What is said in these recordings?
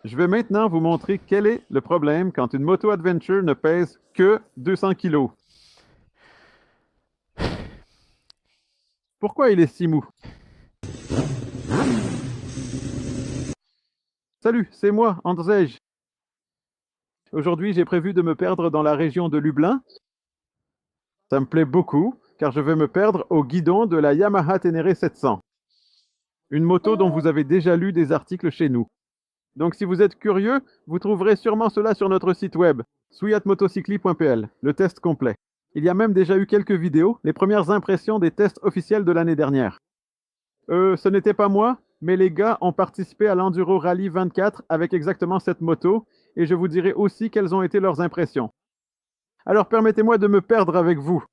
Je vais maintenant vous montrer quel est le problème quand une moto adventure ne pèse que 200 kg. Pourquoi il est si mou? Salut, c'est moi, Andrzej. Aujourd'hui, j'ai prévu de me perdre dans la région de Lublin. Ça me plaît beaucoup, car je vais me perdre au guidon de la Yamaha Ténéré 700. Une moto dont vous avez déjà lu des articles chez nous. Donc si vous êtes curieux, vous trouverez sûrement cela sur notre site web, suyatmotocycli.pl, le test complet. Il y a même déjà eu quelques vidéos, les premières impressions des tests officiels de l'année dernière. Ce n'était pas moi, mais les gars ont participé à l'Enduro Rally 24 avec exactement cette moto, et je vous dirai aussi quelles ont été leurs impressions. Alors permettez-moi de me perdre avec vous.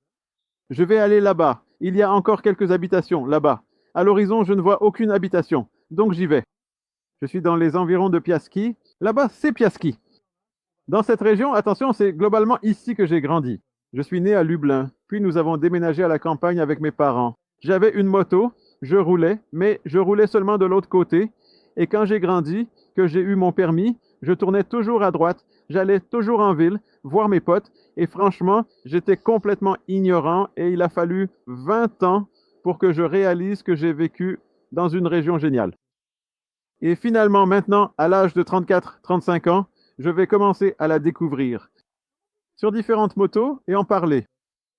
Je vais aller là-bas. Il y a encore quelques habitations, là-bas. À l'horizon, je ne vois aucune habitation, donc j'y vais. Je suis dans les environs de Piaski. Là-bas, c'est Piaski. Dans cette région, attention, c'est globalement ici que j'ai grandi. Je suis né à Lublin, puis nous avons déménagé à la campagne avec mes parents. J'avais une moto, je roulais, mais je roulais seulement de l'autre côté. Et quand j'ai grandi, que j'ai eu mon permis, je tournais toujours à droite, j'allais toujours en ville, voir mes potes, et franchement, j'étais complètement ignorant et il a fallu 20 ans pour que je réalise que j'ai vécu dans une région géniale. Et finalement, maintenant, à l'âge de 34-35 ans, je vais commencer à la découvrir sur différentes motos et en parler.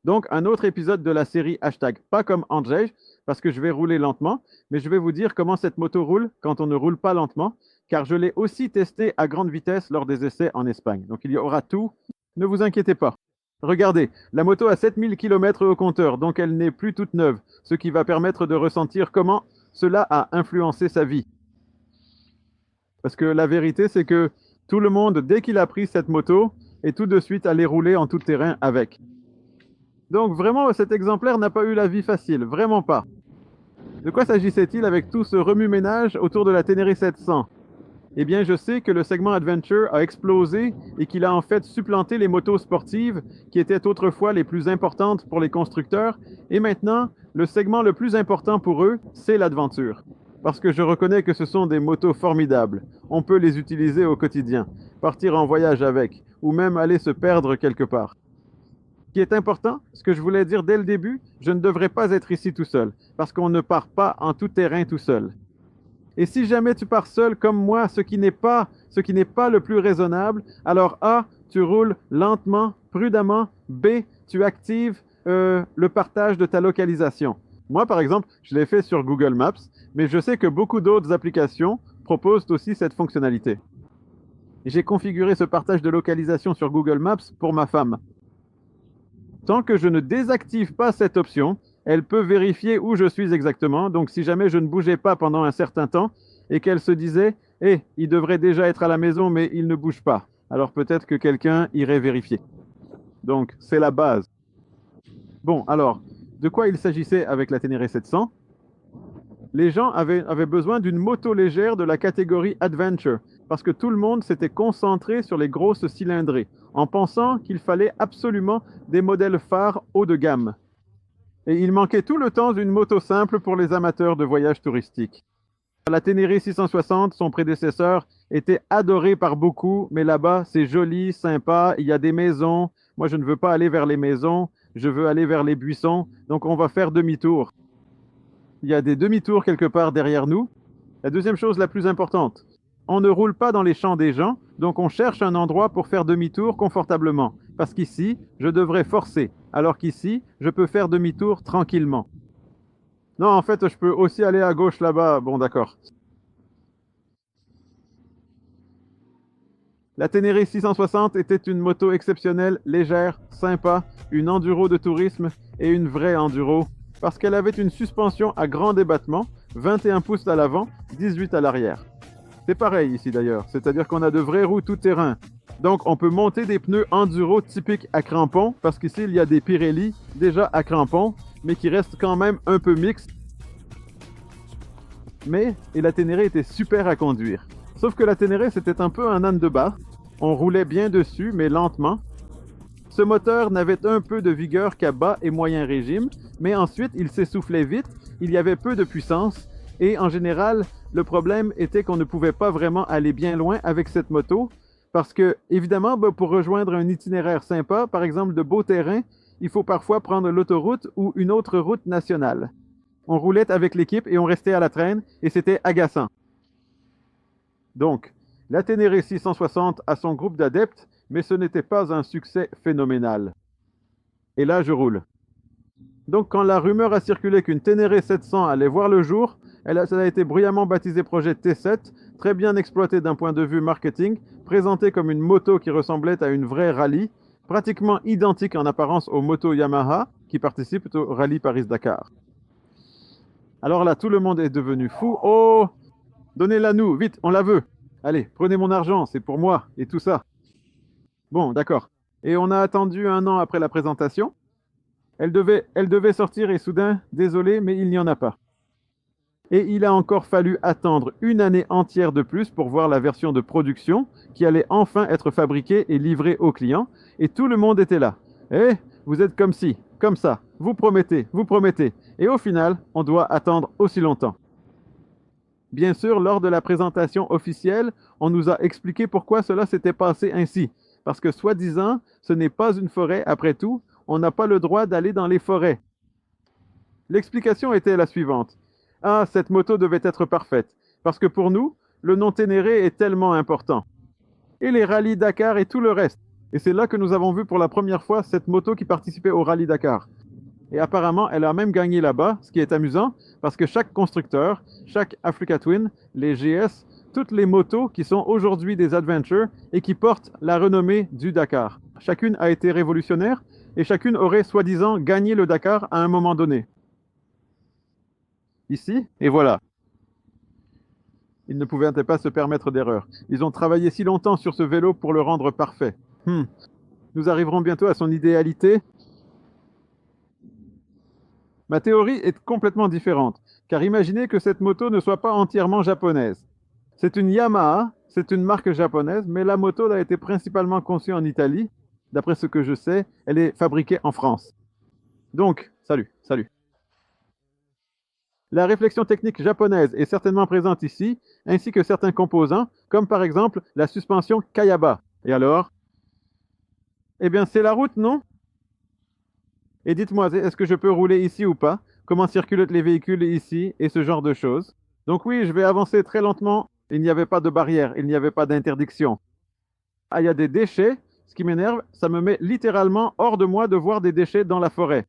Donc, un autre épisode de la série hashtag pas comme Andrzej, parce que je vais rouler lentement, mais je vais vous dire comment cette moto roule quand on ne roule pas lentement, car je l'ai aussi testé à grande vitesse lors des essais en Espagne. Donc, il y aura tout. Ne vous inquiétez pas. Regardez, la moto a 7000 km au compteur, donc elle n'est plus toute neuve, ce qui va permettre de ressentir comment cela a influencé sa vie. Parce que la vérité, c'est que tout le monde, dès qu'il a pris cette moto, est tout de suite allé rouler en tout terrain avec. Donc vraiment, cet exemplaire n'a pas eu la vie facile, vraiment pas. De quoi s'agissait-il avec tout ce remue-ménage autour de la Ténéré 700? Eh bien, je sais que le segment Adventure a explosé et qu'il a en fait supplanté les motos sportives qui étaient autrefois les plus importantes pour les constructeurs. Et maintenant, le segment le plus important pour eux, c'est l'Adventure. Parce que je reconnais que ce sont des motos formidables. On peut les utiliser au quotidien, partir en voyage avec, ou même aller se perdre quelque part. Ce qui est important, ce que je voulais dire dès le début, je ne devrais pas être ici tout seul, parce qu'on ne part pas en tout terrain tout seul. Et si jamais tu pars seul comme moi, ce qui n'est pas le plus raisonnable, alors A, tu roules lentement, prudemment, B, tu actives le partage de ta localisation. Moi, par exemple, je l'ai fait sur Google Maps, mais je sais que beaucoup d'autres applications proposent aussi cette fonctionnalité. J'ai configuré ce partage de localisation sur Google Maps pour ma femme. Tant que je ne désactive pas cette option, elle peut vérifier où je suis exactement. Donc, si jamais je ne bougeais pas pendant un certain temps et qu'elle se disait « Eh, il devrait déjà être à la maison, mais il ne bouge pas », alors peut-être que quelqu'un irait vérifier. Donc, c'est la base. Bon, alors, de quoi il s'agissait avec la Ténéré 700? Les gens avaient besoin d'une moto légère de la catégorie Adventure, parce que tout le monde s'était concentré sur les grosses cylindrées, en pensant qu'il fallait absolument des modèles phares haut de gamme. Et il manquait tout le temps d'une moto simple pour les amateurs de voyages touristiques. La Ténéré 660, son prédécesseur, était adoré par beaucoup, mais là-bas, c'est joli, sympa, il y a des maisons. Moi, je ne veux pas aller vers les maisons, je veux aller vers les buissons, donc on va faire demi-tour. Il y a des demi-tours quelque part derrière nous. La deuxième chose la plus importante, on ne roule pas dans les champs des gens, donc on cherche un endroit pour faire demi-tour confortablement. Parce qu'ici, je devrais forcer, alors qu'ici, je peux faire demi-tour tranquillement. Non, en fait, je peux aussi aller à gauche là-bas. Bon, d'accord. La Ténéré 660 était une moto exceptionnelle, légère, sympa, une enduro de tourisme et une vraie enduro, parce qu'elle avait une suspension à grand débattement, 21 pouces à l'avant, 18 à l'arrière. C'est pareil ici d'ailleurs, c'est-à-dire qu'on a de vraies roues tout-terrain. Donc on peut monter des pneus enduro typiques à crampons, parce qu'ici il y a des Pirelli déjà à crampons, mais qui restent quand même un peu mixtes. Et la Ténéré était super à conduire. Sauf que la Ténéré c'était un peu un âne de bar. On roulait bien dessus, mais lentement. Ce moteur n'avait un peu de vigueur qu'à bas et moyen régime, mais ensuite il s'essoufflait vite, il y avait peu de puissance, et en général, Le problème était qu'on ne pouvait pas vraiment aller bien loin avec cette moto parce que, évidemment, pour rejoindre un itinéraire sympa, par exemple de beaux terrains, il faut parfois prendre l'autoroute ou une autre route nationale. On roulait avec l'équipe et on restait à la traîne et c'était agaçant. Donc, la Ténéré 660 a son groupe d'adeptes, mais ce n'était pas un succès phénoménal. Et là, je roule. Donc, quand la rumeur a circulé qu'une Ténéré 700 allait voir le jour, ça a été bruyamment baptisé projet T7, très bien exploité d'un point de vue marketing, présenté comme une moto qui ressemblait à une vraie rallye, pratiquement identique en apparence aux motos Yamaha qui participent au rallye Paris-Dakar. Alors là, tout le monde est devenu fou. Oh, donnez-la nous, vite, on la veut. Allez, prenez mon argent, c'est pour moi, et tout ça. Bon, d'accord. Et on a attendu 1 an après la présentation. Elle devait sortir et soudain, désolé, mais il n'y en a pas. Et il a encore fallu attendre 1 année entière de plus pour voir la version de production qui allait enfin être fabriquée et livrée aux clients. Et tout le monde était là. Eh, vous êtes comme ci, comme ça, vous promettez, vous promettez. Et au final, on doit attendre aussi longtemps. Bien sûr, lors de la présentation officielle, on nous a expliqué pourquoi cela s'était passé ainsi. Parce que soi-disant, ce n'est pas une forêt, après tout, on n'a pas le droit d'aller dans les forêts. L'explication était la suivante. Ah, cette moto devait être parfaite, parce que pour nous, le nom Ténéré est tellement important. Et les rallyes Dakar et tout le reste. Et c'est là que nous avons vu pour la première fois cette moto qui participait au rallye Dakar. Et apparemment, elle a même gagné là-bas, ce qui est amusant, parce que chaque constructeur, chaque Africa Twin, les GS, toutes les motos qui sont aujourd'hui des Adventure et qui portent la renommée du Dakar. Chacune a été révolutionnaire et chacune aurait soi-disant gagné le Dakar à un moment donné. Ici, et voilà. Ils ne pouvaient pas se permettre d'erreur. Ils ont travaillé si longtemps sur ce vélo pour le rendre parfait. Nous arriverons bientôt à son idéalité. Ma théorie est complètement différente, car imaginez que cette moto ne soit pas entièrement japonaise. C'est une Yamaha, c'est une marque japonaise, mais la moto a été principalement conçue en Italie. D'après ce que je sais, elle est fabriquée en France. Donc, salut. La réflexion technique japonaise est certainement présente ici, ainsi que certains composants, comme par exemple la suspension Kayaba. Et alors? Eh bien, c'est la route, non? Et dites-moi, est-ce que je peux rouler ici ou pas? Comment circulent les véhicules ici et ce genre de choses? Donc oui, je vais avancer très lentement. Il n'y avait pas de barrière, il n'y avait pas d'interdiction. Ah, il y a des déchets. Ce qui m'énerve, ça me met littéralement hors de moi de voir des déchets dans la forêt.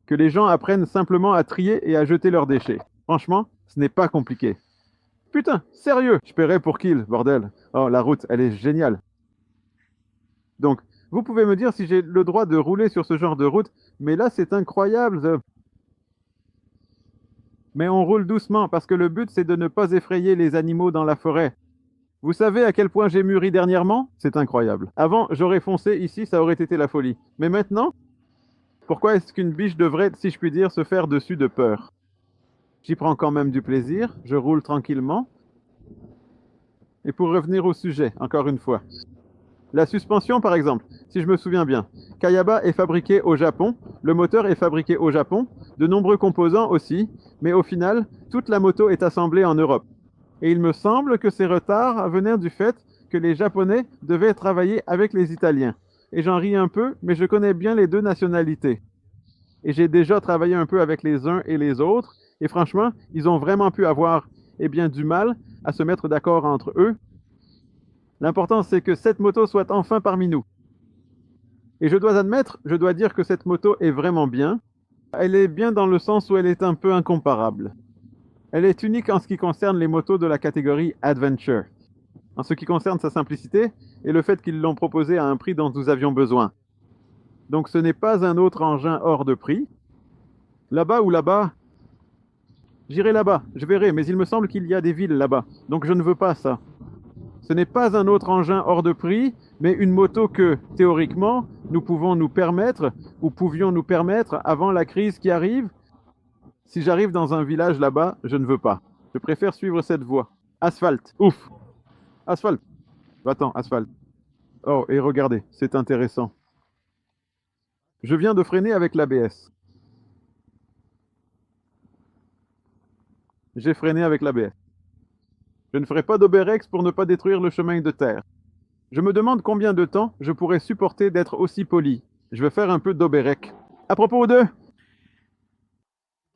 Que les gens apprennent simplement à trier et à jeter leurs déchets. Franchement, ce n'est pas compliqué. Putain, sérieux, je paierais pour kill, bordel. Oh, la route, elle est géniale. Donc, vous pouvez me dire si j'ai le droit de rouler sur ce genre de route, mais là, c'est incroyable. Mais on roule doucement parce que le but, c'est de ne pas effrayer les animaux dans la forêt. Vous savez à quel point j'ai mûri dernièrement? C'est incroyable. Avant, j'aurais foncé ici, ça aurait été la folie. Mais maintenant, pourquoi est-ce qu'une biche devrait, si je puis dire, se faire dessus de peur? J'y prends quand même du plaisir, je roule tranquillement. Et pour revenir au sujet, encore une fois. La suspension, par exemple, si je me souviens bien, Kayaba est fabriqué au Japon, le moteur est fabriqué au Japon, de nombreux composants aussi, mais au final, toute la moto est assemblée en Europe. Et il me semble que ces retards venaient du fait que les Japonais devaient travailler avec les Italiens. Et j'en ris un peu, mais je connais bien les deux nationalités. Et j'ai déjà travaillé un peu avec les uns et les autres, et franchement, ils ont vraiment pu avoir du mal à se mettre d'accord entre eux. L'important, c'est que cette moto soit enfin parmi nous. Et je dois dire que cette moto est vraiment bien. Elle est bien dans le sens où elle est un peu incomparable. Elle est unique en ce qui concerne les motos de la catégorie Adventure, en ce qui concerne sa simplicité et le fait qu'ils l'ont proposée à un prix dont nous avions besoin. Donc ce n'est pas un autre engin hors de prix. Là-bas ou là-bas, j'irai là-bas, je verrai, mais il me semble qu'il y a des villes là-bas, donc je ne veux pas ça. Ce n'est pas un autre engin hors de prix, mais une moto que, théoriquement, nous pouvons nous permettre, ou pouvions nous permettre avant la crise qui arrive. Si j'arrive dans un village là-bas, je ne veux pas. Je préfère suivre cette voie. Asphalte, ouf. Asphalte. Va-t'en, asphalte. Oh, et regardez, c'est intéressant. Je viens de freiner avec l'ABS. j'ai freiné avec l'ABS. Je ne ferai pas d'Oberex pour ne pas détruire le chemin de terre. Je me demande combien de temps je pourrais supporter d'être aussi poli. Je vais faire un peu d'Oberek. À propos de...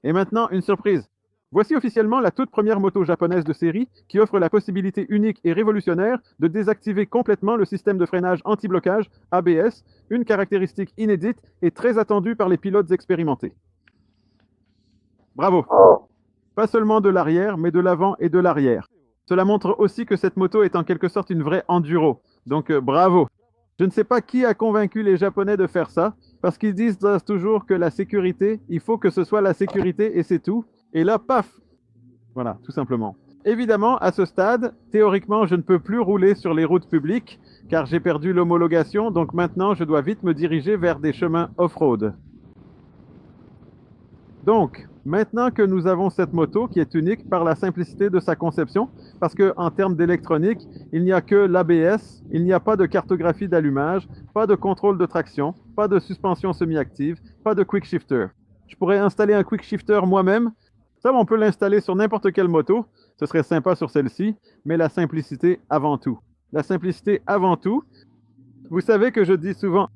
Et maintenant, une surprise. Voici officiellement la toute première moto japonaise de série qui offre la possibilité unique et révolutionnaire de désactiver complètement le système de freinage anti-blocage ABS, une caractéristique inédite et très attendue par les pilotes expérimentés. Bravo! Pas seulement de l'arrière, mais de l'avant et de l'arrière. Cela montre aussi que cette moto est en quelque sorte une vraie enduro. Donc bravo! Je ne sais pas qui a convaincu les Japonais de faire ça, parce qu'ils disent toujours que la sécurité, il faut que ce soit la sécurité et c'est tout. Et là, paf! Voilà, tout simplement. Évidemment, à ce stade, théoriquement, je ne peux plus rouler sur les routes publiques, car j'ai perdu l'homologation, donc maintenant, je dois vite me diriger vers des chemins off-road. Donc, maintenant que nous avons cette moto qui est unique par la simplicité de sa conception, parce qu'en termes d'électronique, il n'y a que l'ABS, il n'y a pas de cartographie d'allumage, pas de contrôle de traction, pas de suspension semi-active, pas de quick shifter. Je pourrais installer un quick shifter moi-même. Ça, on peut l'installer sur n'importe quelle moto. Ce serait sympa sur celle-ci, mais la simplicité avant tout. La simplicité avant tout. Vous savez que je dis souvent